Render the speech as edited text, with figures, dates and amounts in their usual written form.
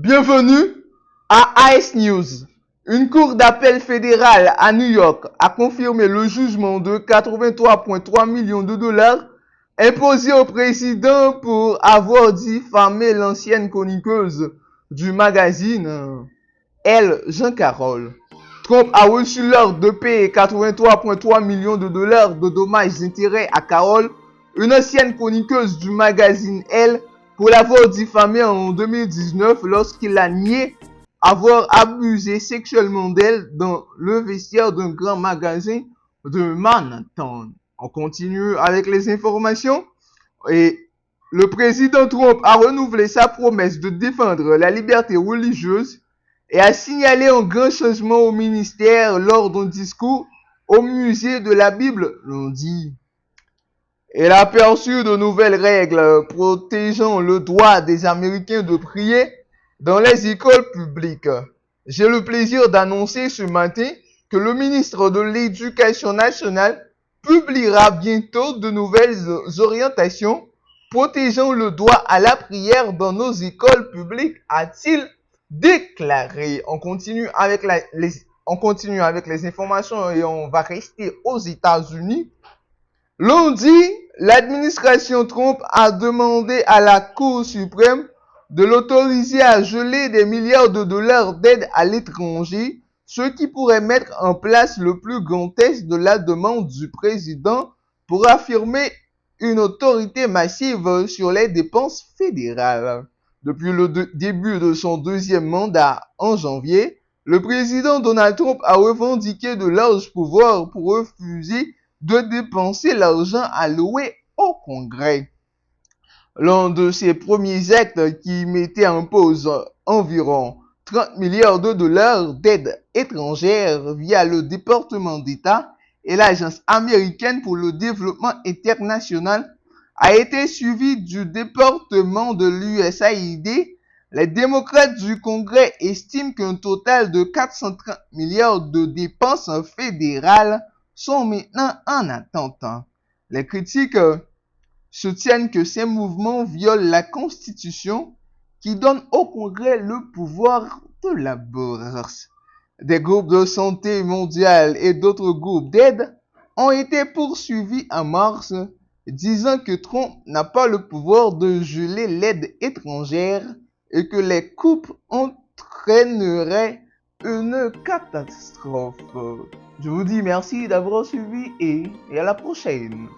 Bienvenue à AS News. Une cour d'appel fédérale à New York a confirmé le jugement de 83,3 millions de dollars imposé au président pour avoir diffamé l'ancienne chroniqueuse du magazine Elle, Jean Carroll. Trump a reçu l'ordre de payer 83,3 millions de dollars de dommages et intérêts à Carroll, une ancienne chroniqueuse du magazine Elle, pour l'avoir diffamée en 2019 lorsqu'il a nié avoir abusé sexuellement d'elle dans le vestiaire d'un grand magasin de Manhattan. On continue avec les informations. Et le président Trump a renouvelé sa promesse de défendre la liberté religieuse et a signalé un grand changement au ministère lors d'un discours au musée de la Bible lundi. Elle a aperçu de nouvelles règles protégeant le droit des Américains de prier dans les écoles publiques. J'ai le plaisir d'annoncer ce matin que le ministre de l'Éducation nationale publiera bientôt de nouvelles orientations protégeant le droit à la prière dans nos écoles publiques, a-t-il déclaré. On continue avec les informations et on va rester aux États-Unis. Lundi, l'administration Trump a demandé à la Cour suprême de l'autoriser à geler des milliards de dollars d'aide à l'étranger, ce qui pourrait mettre en place le plus grand test de la demande du président pour affirmer une autorité massive sur les dépenses fédérales. Depuis le début de son deuxième mandat en janvier, le président Donald Trump a revendiqué de larges pouvoirs pour refuser de dépenser l'argent alloué au Congrès. L'un de ses premiers actes qui mettait en pause environ 30 milliards de dollars d'aide étrangère via le département d'État et l'Agence américaine pour le développement international a été suivi du département de l'USAID. Les démocrates du Congrès estiment qu'un total de 430 milliards de dépenses fédérales sont maintenant en attente. Les critiques soutiennent que ces mouvements violent la Constitution qui donne au Congrès le pouvoir de la bourse. Des groupes de santé mondiale et d'autres groupes d'aide ont été poursuivis en mars, disant que Trump n'a pas le pouvoir de geler l'aide étrangère et que les coupes entraîneraient une catastrophe. Je vous dis merci d'avoir suivi et à la prochaine.